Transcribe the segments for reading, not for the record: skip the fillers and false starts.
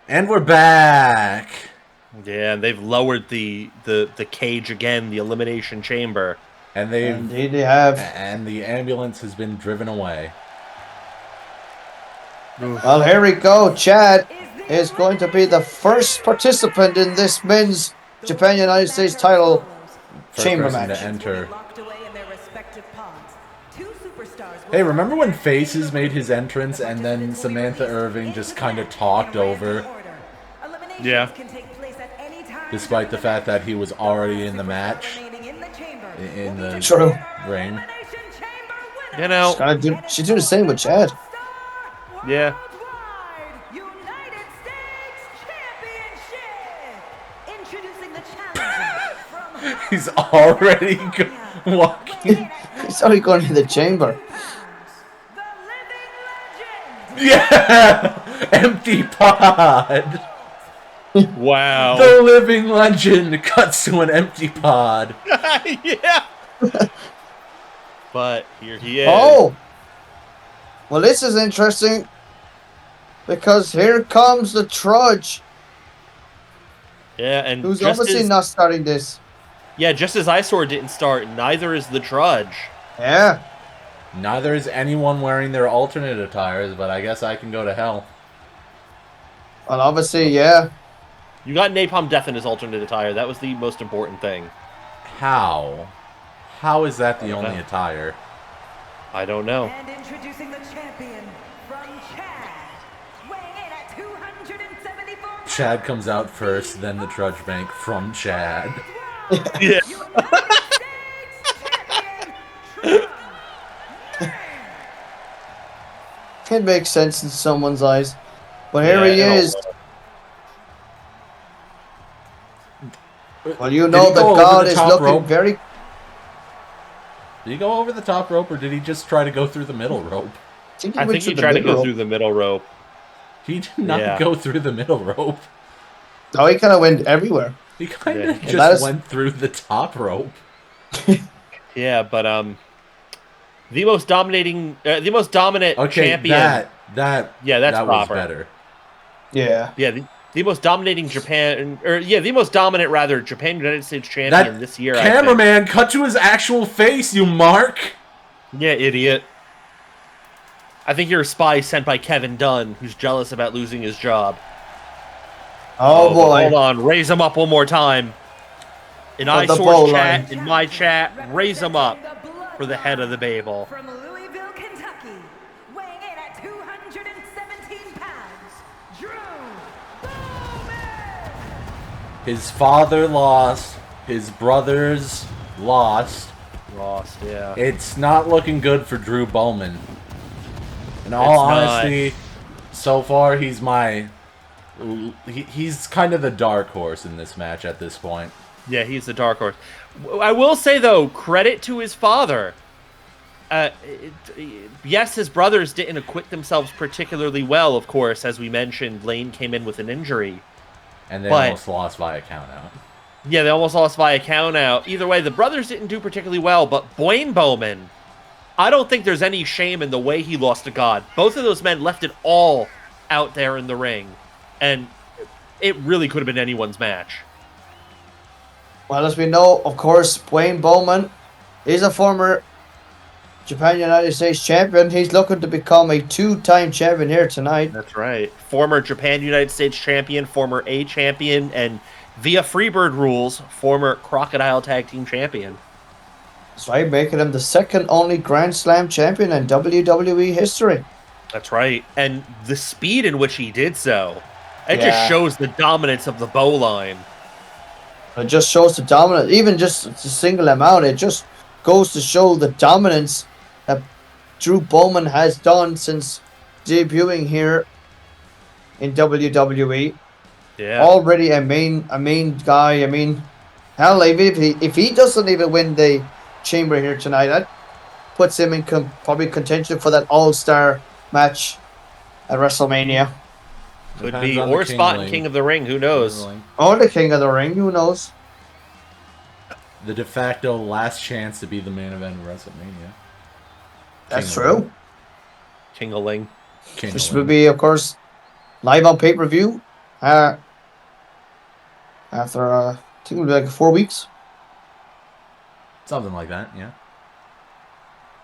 And we're back. Yeah, and they've lowered the cage again, the elimination chamber. And Indeed they have. and the ambulance has been driven away. Well, here we go. Chad is going to be the first participant in this men's Japan United States title First chamber person match. to enter. Hey, remember when Faces made his entrance and then Samantha Irving just kind of talked over? Yeah. Despite the fact that he was already in the match. In the True. ring. You know. She's doing the same with Chad. Yeah. He's already walking. He's already going in the chamber. Yeah! Empty pod! Wow. The living legend cuts to an empty pod. Yeah. But here he is. Oh! Well, this is interesting. Because here comes the Trudge. Yeah, and who's obviously not starting this. Yeah, just as Eyesore didn't start, neither is the Trudge. Yeah. Neither is anyone wearing their alternate attires, but I guess I can go to hell. Well, obviously, yeah. You got Napalm Death in his alternate attire. That was the most important thing. How? How is that the only attire? I don't know. And introducing the champion from Chad, weighing in at 274 pounds. Chad comes out first, then the Trudge Bank from Chad. Yeah. It makes sense in someone's eyes. But here he is. Well, you know the god is looking very... Did he go over the top rope, or did he just try to go through the middle rope? I think he tried to go through the middle rope. He did not go through the middle rope. No, he kind of went everywhere. He kind of just went through the top rope. Yeah, but the most dominant champion. That's proper. Was better. Yeah. Yeah, the most dominating the most dominant Japan United States champion this year. Cameraman, cut to his actual face, you mark. Yeah, idiot. I think you're a spy sent by Kevin Dunn, who's jealous about losing his job. Oh boy. Hold on, raise him up one more time. In Eyesore's chat, in my chat, raise him up for the head of the Babel. From Louisville, Kentucky, weighing in at 217 pounds, Drew Bowman. His father lost. His brothers lost. Yeah. It's not looking good for Drew Bowman. In all honesty, so far he's he's kind of the dark horse in this match at this point. Yeah, he's the dark horse. I will say, though, credit to his father. Yes, his brothers didn't acquit themselves particularly well, of course. As we mentioned, Lane came in with an injury. And they almost lost via countout. Yeah, they almost lost via countout. Either way, the brothers didn't do particularly well, but Wayne Bowman, I don't think there's any shame in the way he lost to God. Both of those men left it all out there in the ring. And it really could have been anyone's match. Well, as we know, of course, Wayne Bowman is a former Japan United States champion. He's looking to become a two-time champion here tonight. That's right. Former Japan United States champion, former A champion, and via Freebird rules, former Crocodile Tag Team champion. That's right, making him the second only Grand Slam champion in WWE history. That's right. And the speed in which he did so, it just shows the dominance of the Bowline. It just shows the dominance, even just to single him out, it just goes to show the dominance that Drew Bowman has done since debuting here in WWE. Yeah. Already a main guy. I mean, hell, even if he doesn't even win the chamber here tonight, that puts him in probably contention for that All-Star match at WrestleMania. Could be, or spot in King of the Ring, who knows? Or the King of the Ring, who knows? The de facto last chance to be the main event of WrestleMania. That's true. King-a-ling. This will be, of course, live on pay-per-view After I think it'll be like 4 weeks. Something like that, yeah.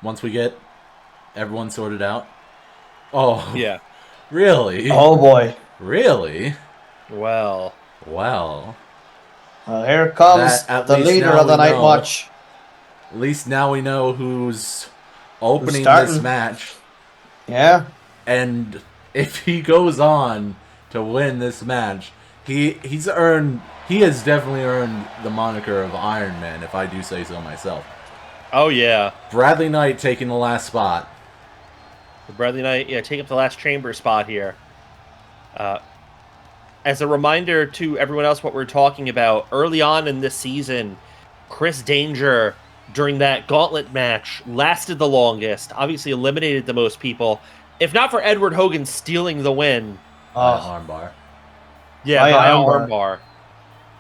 Once we get everyone sorted out. Oh, Yeah. really? Oh boy. Really? Well. Well, Well, here comes That, at the least leader now of the we night know. watch. at least now we know who's opening starting. this match. Yeah. And if he goes on to win this match, he has definitely earned the moniker of Iron Man, if I do say so myself. Oh, yeah. Bradley Knight taking the last spot. Bradley Knight, take up the last chamber spot here. As a reminder to everyone else what we're talking about, early on in this season, Chris Danger, during that gauntlet match, lasted the longest, obviously eliminated the most people. If not for Edward Hogan stealing the win. By Oh. armbar. Yeah, By by armbar. armbar.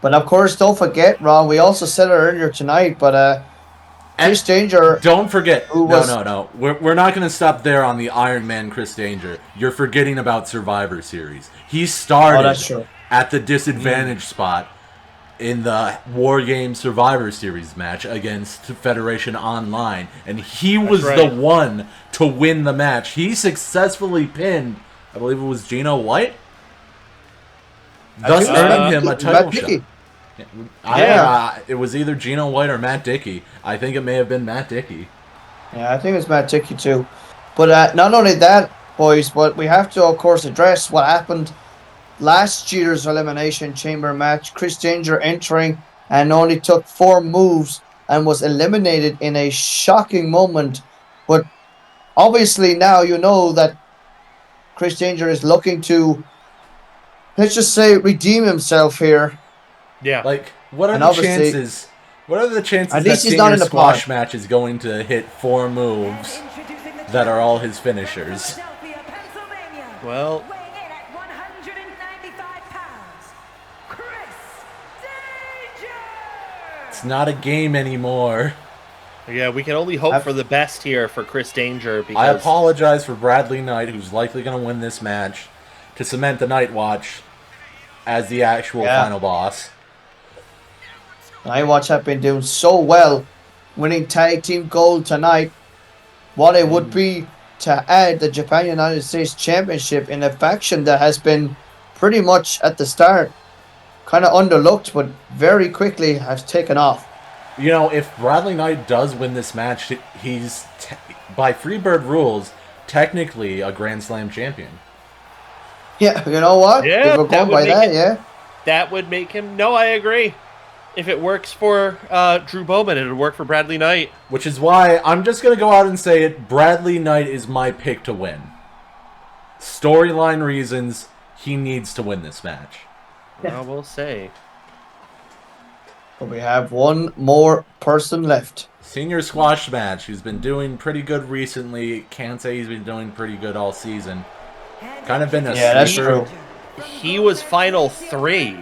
But of course, don't forget, Ron, we also said it earlier tonight, but Chris Danger, Don't forget. Who was- No. We're not going to stop there on the Iron Man Chris Danger. You're forgetting about Survivor Series. He started Oh, that's true. at the disadvantage spot in the War Games Survivor Series match against Federation Online, and he was right. the one to win the match. He successfully pinned, I believe it was Gino White, thus think it was earning Matt him a Dickey. title Matt shot. Dickey. It was either Gino White or Matt Dickey. I think it may have been Matt Dickey. Yeah, I think it's Matt Dickey too. But not only that, boys, but we have to, of course, address what happened last year's Elimination Chamber match. Chris Danger entering and only took 4 moves and was eliminated in a shocking moment. But obviously now you know that Chris Danger is looking to, let's just say, redeem himself here. Yeah. Like, what are And the obviously- chances? What are the chances At that least he's not Senior in the Squash pod. match is going to hit 4 moves Introducing the that are all champion his finishers? from Philadelphia, Pennsylvania. Well- Weighing in at 195 pounds, Chris Danger. It's not a game anymore. Yeah, we can only hope I've- for the best here for Chris Danger because I apologize for Bradley Knight, who's likely going to win this match, to cement the Night Watch as the actual Yeah. final boss. Night Watch have been doing so well, winning tag team gold tonight. What it would be to add the Japan United States Championship in a faction that has been pretty much at the start kind of underlooked, but very quickly has taken off. You know, if Bradley Knight does win this match, he's, by Freebird rules, technically a Grand Slam champion. Yeah, you know what? Yeah, If we're that going would by make that, it- yeah. that would make him. No, I agree. If it works for Drew Bowman, it would work for Bradley Knight. Which is why I'm just going to go out and say it. Bradley Knight is my pick to win. Storyline reasons, he needs to win this match. I will say. But we have one more person left. Senior Squash match, who's been doing pretty good recently. Can't say he's been doing pretty good all season. Kind of been a Yeah, that's sleeper. true. He was final 3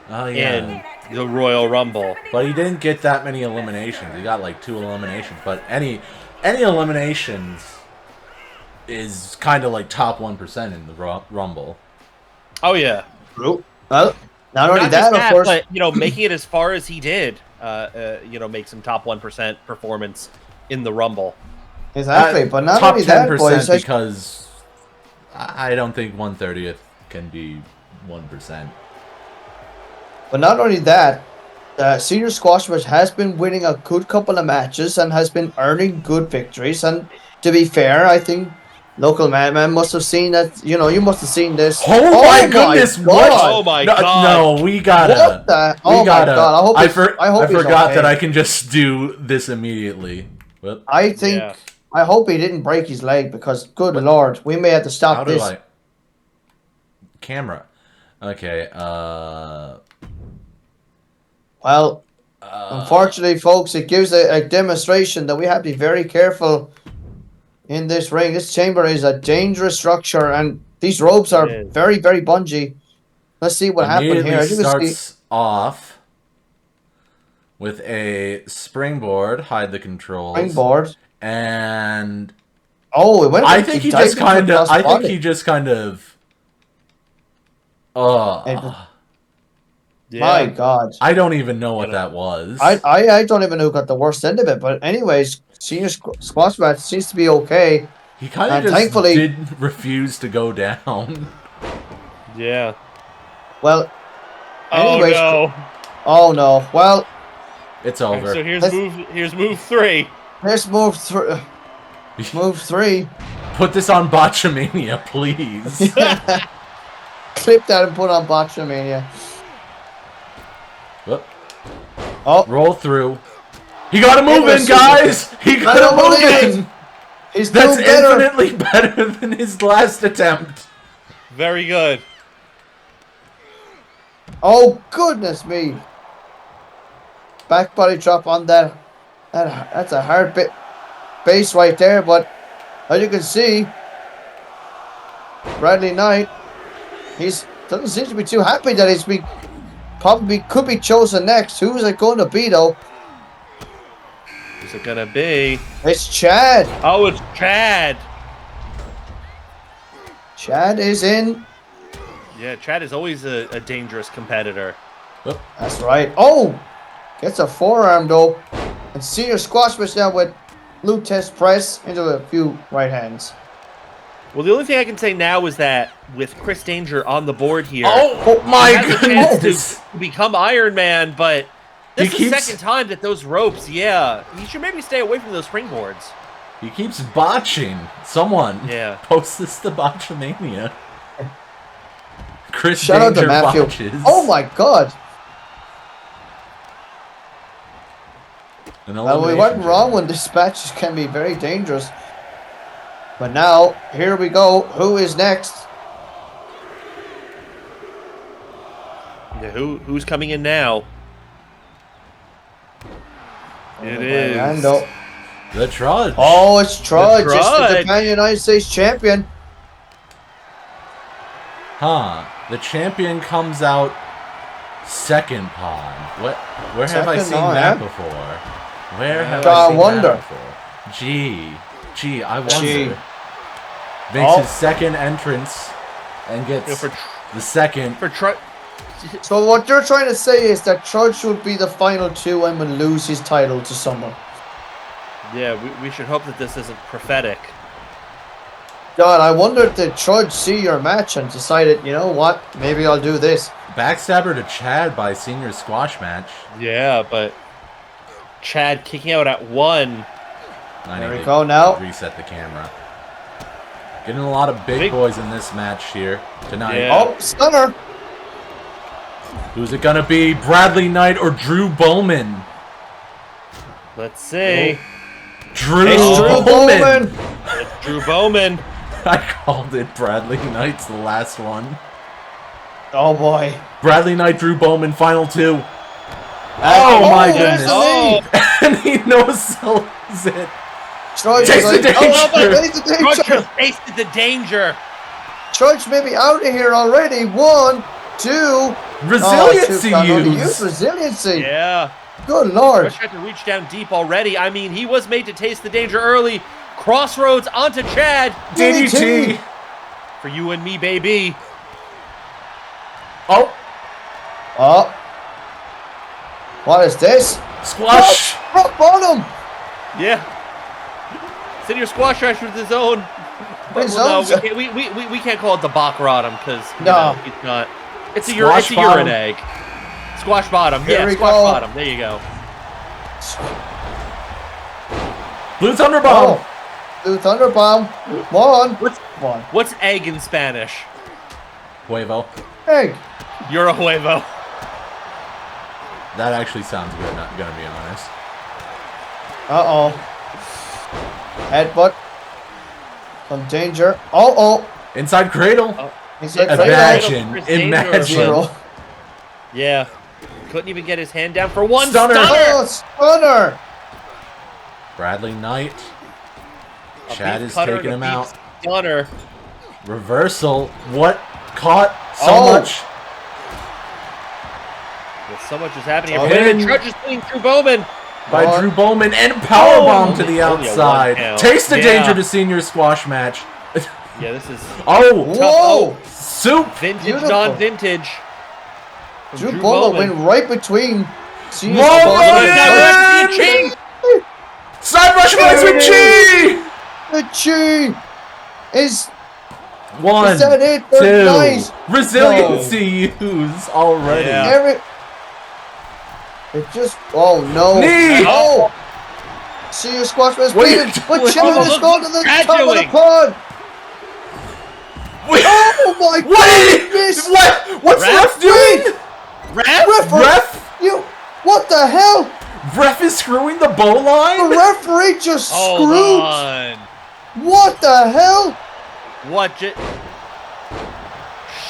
Oh, yeah. in the Royal Rumble. But he didn't get that many eliminations. He got like 2 eliminations. But any eliminations is kind of like top 1% in the Rumble. Oh yeah. True. Well, not only Not that, just of that, course. but making it as far as he did, makes him top 1% performance in the Rumble. Exactly. But not top only that, boys. because I don't think 1/30th can be 1%. But not only that, Senior Squash Match has been winning a good couple of matches and has been earning good victories. And to be fair, I think local Madman must have seen that. You must have seen this. Oh, my goodness! What? Oh my no, God. No, we gotta. What the? Oh we gotta. my god! I hope. I hope he's forgot okay. that I can just do this immediately. Well, I think. Yeah. I hope he didn't break his leg because, good lord, we may have to stop how do this. I? Camera. Okay. Well, unfortunately, folks, it gives a demonstration that we have to be very careful in this ring. This chamber is a dangerous structure, and these ropes are It is. very, very bungee. Let's see what happened Immediately here. As you can see, starts off with a springboard, hide the controls, springboard. and Oh, it went. I think he just kind of. I think he just kind of Oh, Yeah. My God. I don't even know what that was. I don't even know who got the worst end of it. But anyways, senior squash match seems to be okay. He kind of And just thankfully- did refuse to go down. Yeah. Well, Oh anyways, no. oh no. Well, It's Alright, over. so here's Let's- move 3. here's move three. Move 3. Put this on Botchamania, please. Clip that and put on Botchamania. Whoop. Oh, Roll through. He got a It move was in, super- guys! He I got don't a move believe in! it. He's That's doing better. infinitely better than his last attempt. Very good. Oh goodness me! Back body drop on that. That's a hard bit base right there. But as you can see, Bradley Knight, he's doesn't seem to be too happy that he's been probably could be chosen next. Who is it going to be though? Who's it gonna be? It's Chad. Oh, it's Chad. Chad is in. Yeah, Chad is always a dangerous competitor. That's right. Oh, gets a forearm though, and senior squash match now with Blue Test press into a few right hands. Well, the only thing I can say now is that with Chris Danger on the board here, Oh my he has a chance goodness! to become Iron Man, but this He is the keeps- second time that those ropes, yeah, he should maybe stay away from those springboards. He keeps botching. Someone Yeah. post this to Botchamania. Chris Shout out to Danger Matthew. botches. Oh my God! An Well, we elimination weren't wrong chamber. when dispatches can be very dangerous. But now, here we go. Who is next? Yeah, who's coming in now? It is. Orlando. The Trudge. Oh, it's Trudge. It's the Trudge. defending United States champion. Huh. The champion comes out second pawn. What? Where have I Second seen pawn, that huh? before? Where have I I seen wonder. that before? Gee, I wonder. Gee. Makes Oh. his second entrance and gets Yeah, for the second. So what you're trying to say is that Trudge would be the final two and will lose his title to someone. Yeah, we should hope that this isn't prophetic. God, I wonder did Trudge see your match and decided, you know what, maybe I'll do this. Backstabber to Chad by senior squash match. Yeah, but Chad kicking out at 1. I There need we to go now. Reset the camera. Getting a lot of big Big- boys in this match here tonight. Yeah. Oh, stunner. Who's it gonna be? Bradley Knight or Drew Bowman? Let's see. Drew, It's Drew Bowman. Drew Bowman. I called it. Bradley Knight's the last one. Oh boy. Bradley Knight, Drew Bowman, final two. Oh, Oh my there's goodness. the lead. And he knows it. Trudge Taste is the like, danger. oh, taste the Trudge danger. has tasted the danger. Trudge may be out of here already. 1, 2. Resiliency use use. resiliency. Yeah. Good lord. Trudge had to reach down deep already. I mean, he was made to taste the danger early. Crossroads onto Chad. DDT. For you and me, baby. Oh, Oh. What is this? squash. Rock bottom. Yeah. Senior squash match with his own. But, His well, own- no, we can't call it the Bach Rodham because No. it's not. It's a Squash urine bottom. egg. Squash bottom. Here Yeah, we squash go. bottom. There you go. Blue Thunderbomb. Oh. Blue Thunderbomb. 1. What's 1. what's egg in Spanish? Huevo. Egg. You're a huevo. That actually sounds good, not gonna be honest. Uh-oh. Headbutt. Some danger. Uh-oh. Inside cradle. He's like, Imagine. Chris Danger. Imagine. 0. Yeah. Couldn't even get his hand down for one Stunner. Oh, stunner. Bradley Knight. A Chad beef is cutter taking and him a out. beef Stunner. Reversal. What? Caught so Oh. much. Well, so much is happening here. Oh, Wait a minute, in. Trudge is putting Drew Bowman. By One. Drew Bowman and powerbomb Oh. to the Only a outside. one count. Taste the Yeah. danger to senior squash match. Yeah, this is. Oh, Whoa. Soup. Vintage, Beautiful. non-vintage. from Drew Bowman went right between. Senior Whoa, Squash whoa, Match. yeah. Ching! Side rush plays with Chi. The Chi is One, Is that it? two. They're nice. Resiliency used already. Yeah. every. It just. Oh no! Knee. Oh! Senior Squash Match What are you beaten, but doing? Chad Oh, is look going what to the Chad top of the doing. pod. Wait, Oh my what? God! Miss What's Ref? ref doing? Ref? Ref? You. What the hell? Ref is screwing the bow The line? referee just Hold screwed. on. What the hell? What?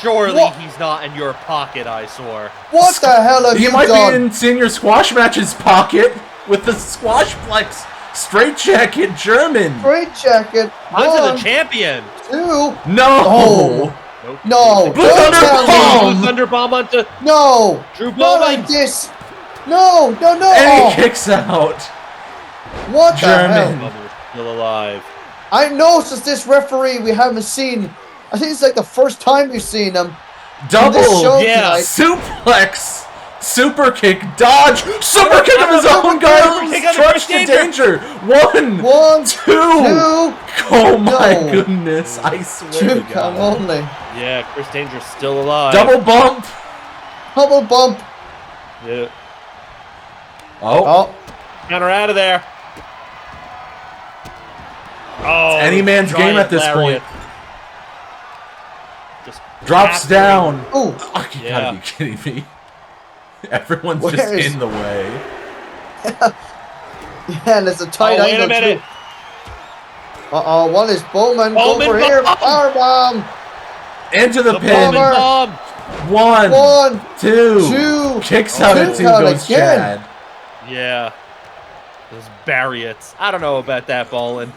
Surely What? he's not in your pocket, Eyesore. What the hell have He you might done? be in Senior Squash Match's pocket with the Squash Flex straight jacket German. Great jacket. Onto the One, champion. two. No. Oh. Nope. No. Blue Don't Thunder tell Bomb. me. Blue Thunder Bomb onto No. Drew Not Bowman. like this. No. No. No. And Oh, he kicks out. what the German. hell? Bubbles still alive. I noticed this referee we haven't seen. I think it's like the first time we've seen him. Double. This show Yeah. tonight. Suplex. Super kick. Dodge. Super kick of his own Super kick goes. on the Stretch to danger. danger. One. One, Two. two. Oh my No. goodness. I swear Two to count God. only. Yeah, Chris Danger's still alive. Double bump. Double bump. Yeah. Oh. Oh, Counter out of there. Oh, Any man's game giant at this lariat. point. Just Drops capturing- down. ooh. Oh, you Yeah. gotta be kidding me. Everyone's Where just is- in the way. Yeah, and it's a tight Oh, wait angle a minute. too. Uh-oh, one is Bowman. Bowman Go for here. bomb. Power bomb. Into the The pin. bomber. bomb. One. One. Two. Two. Kicks out at Kick two out goes again. Chad. Yeah. Those barriers. I don't know about that, Bolin.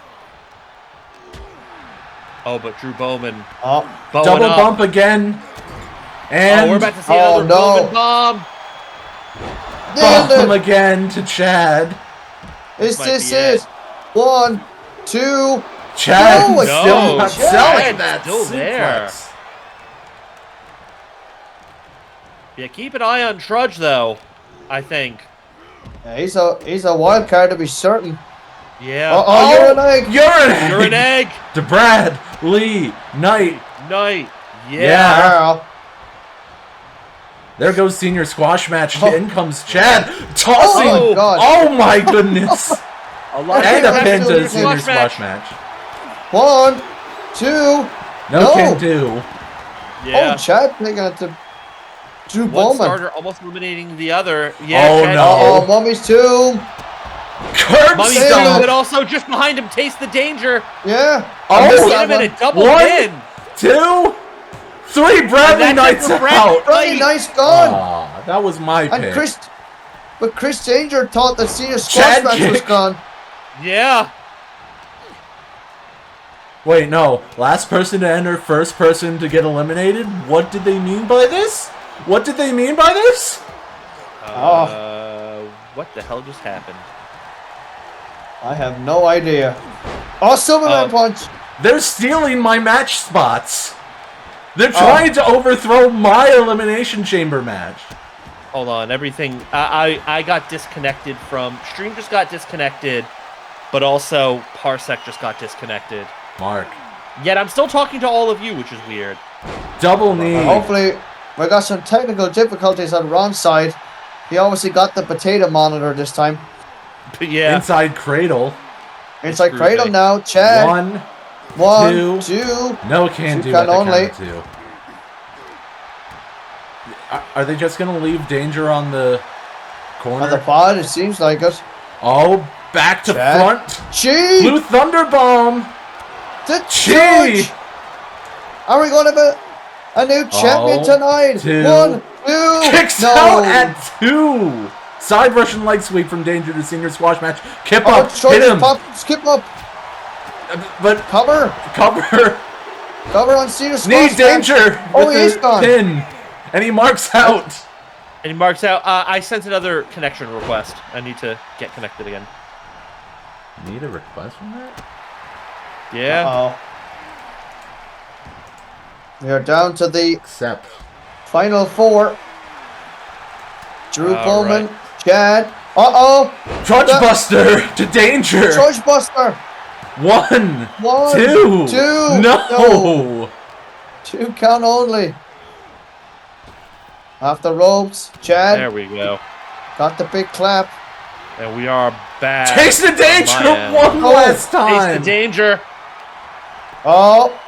Oh, but Drew Bowman. Oh, Bowing Double up. bump again. And Oh, we're about to see Oh, another no. Bowman bomb. nailed bomb it. again to Chad. Is might this be it? it. 1, 2. Chad No, it's still no, not Chad. selling that Still there. suplex. Yeah, keep an eye on Trudge, though, I think. Yeah, he's a wild card to be certain. Yeah. Uh-oh, you're an egg. You're an egg. You're an egg. To Brad, Lee, Knight. Knight. Yeah. Yeah. There goes Senior Squash Match. Oh. In comes Chad. Tossing. Oh my God. Oh my goodness. A lot And a of pin to Senior Senior Squash Squash Match. 1, 2. No, No. can do. Yeah. Oh, Chad taking it to Drew One Bowman. starter almost eliminating the other. Yeah, Oh, Chad- no. Oh, Mummy's tomb. Curb Mummy's Save doing, it. but also just behind him, taste the danger. Yeah. Oh, I missed Wait that a minute, one. double One. pin. 2, 3. Bradley And that's it Knight's for Brad. out. Really nice gone. Aw, that was my And pick. Chris Danger thought that Senior Squash Chad Match was kick. gone. Yeah. Wait, no. Last person to enter, first person to get eliminated? What did they mean by this? What did they mean by this? What the hell just happened? I have no idea. Oh, Silverman punch. They're stealing my match spots. They're trying to overthrow my Elimination Chamber match. Hold on, everything. I got disconnected from stream. Just got disconnected, but also Parsec just got disconnected. Mark. Yet I'm still talking to all of you, which is weird. Double knee. Hopefully, we got some technical difficulties on Ron's side. He obviously got the potato monitor this time. But yeah, Inside cradle. Inside Screw cradle me. now. Chad. One. 1, two. 2. No can Two do count at the only. count of two. Are they just going to leave Danger on the corner? On the pod, it seems like it. Oh, back to Chad. front. Chi. Blue Thunder Bomb. The Chi. George. Are we going to be a new champion tonight? 2. 1, 2. Kicks no. out at 2. Side Russian leg sweep from Danger to Senior Squash Match. Kip Oh, up. short Hit him. pop, skip up. But Cover. cover. Cover on Senior Knee Squash. Danger. Oh, with he is the gone. pin. And he marks out. and he marks out. I sent another connection request. I need to get connected again. Need a request from that? Yeah. Uh-oh. We are down to the Except final 4. Drew All Bowman, right. Chad. Uh-oh. Trudge Buster to danger. Trudge Buster. 1, 1, 2. 2. No. 2 count only. Off the ropes. Chad There we go. got the big clap. And we are back. Taste the danger on my end. one last Taste time. the danger. Oh,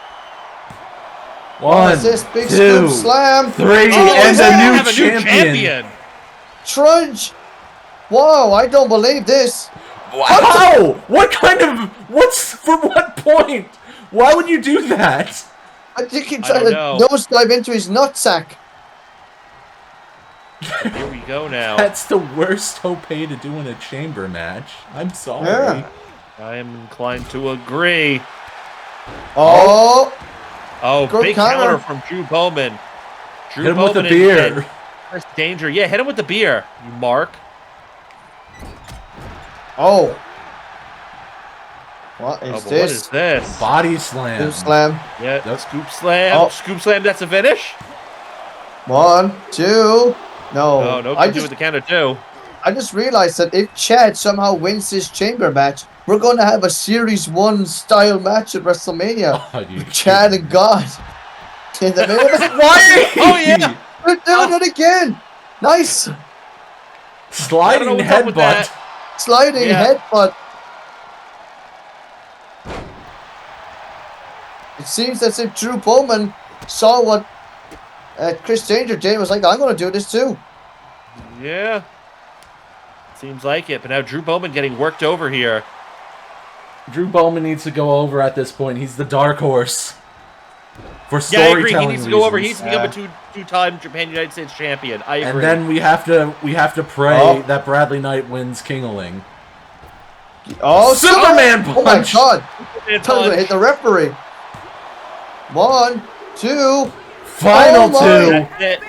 One, what's this big 2, scoop slam? 3, Oh, and yeah. a new Have a new champion. Trudge. Whoa, I don't believe this. How? What kind of? What's for what point? Why would you do that? I think he I tried don't to know. nosedive into his nutsack. Here we go now. That's the worst Tope to do in a chamber match. I'm sorry. Yeah. I am inclined to agree. Oh, Oh, Good big counter. counter from Drew Bowman. Drew Hit him with the Bowman beer. and Chris Danger. Yeah, hit him with the beer, you mark. oh. What Oh, is but this? what is this? Body slam. Scoop slam. Yeah, Yep. scoop slam. Oh. Scoop slam, that's a finish? 1, 2. No. Oh, no, I can do with the counter too. just realized that if Chad somehow wins this chamber match, we're going to have a Series 1 style match at WrestleMania. Oh, you Chad and God. In the middle of it. Why? Oh, yeah. We're doing it again. Nice. Sliding I don't know what's up with headbutt. that. Sliding Yeah. headbutt. It seems as if Drew Bowman saw what Chris Danger did and was like, I'm going to do this too. Yeah. Seems like it. But now Drew Bowman getting worked over here. Drew Bowman needs to go over at this point. He's the dark horse. For Yeah, I agree. storytelling He needs to go over. He needs reasons. to become a two-time Japan United States champion. I agree. And then we have to pray Oh. that Bradley Knight wins King-a-Ling. Oh, Superman Oh my punch! God. And Tell you to hit the referee. 1, 2. Final Oh my. 2. That's it.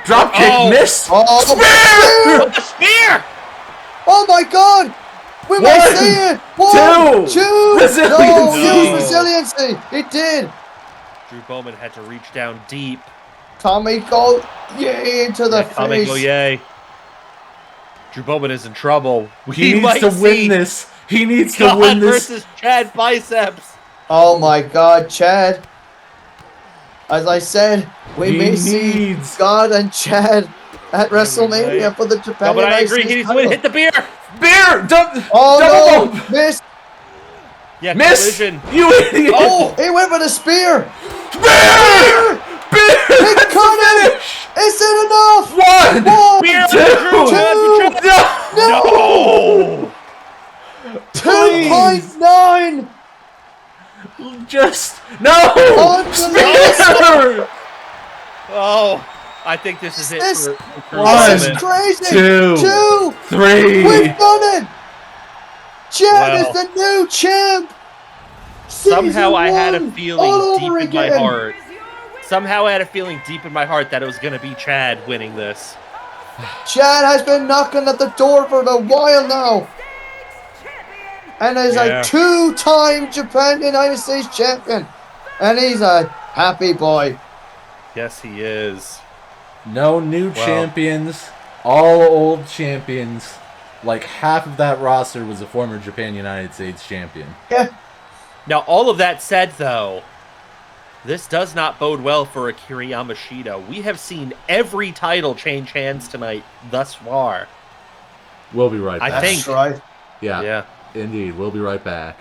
Drop kick Oh. missed. Oh, Spear! With the spear! oh my God. We might One, see it. 1, 2. 2. Resiliency. No, use No. resiliency. It did. Drew Bowman had to reach down deep. Tommy go yay into the face. Go yay. Drew Bowman is in trouble. He needs might to see win this. He needs to God win this. versus Chad Biceps. Oh my God, Chad. As I said, we He may see needs- God and Chad at WrestleMania right. for the No, Japan but I United agree. He States needs to win. title. Hit the beer. Beer! Oh double no! bump! Missed! Yeah, Miss! collision. You idiot! Oh! He went for the spear! Beer! Beer! He That's caught the him! finish! Is it enough? 1, One, Beer! 2, No! no! Please. 2.9! Just no! Unbelievable. Spear! Oh, I think this is it This- for Drew One, This is Bowman. crazy! 2, 2! 3. We've done it! Chad Wow. is the new champ! Somehow I had a Season 1 feeling all deep over in my again. heart. Somehow I had a feeling deep in my heart that it was going to be Chad winning this. Chad has been knocking at the door for a while now. And is Yeah. a 2-time Japan United States champion. And he's a happy boy. Yes, he is. No new Wow. champions, all old champions. Like half of that roster was a former Japan United States champion. Yeah. Now, all of that said, though, this does not bode well for Akira Yamashita. We have seen every title change hands tonight thus far. We'll be right I back. think- That's right. Yeah, Yeah. indeed. We'll be right back.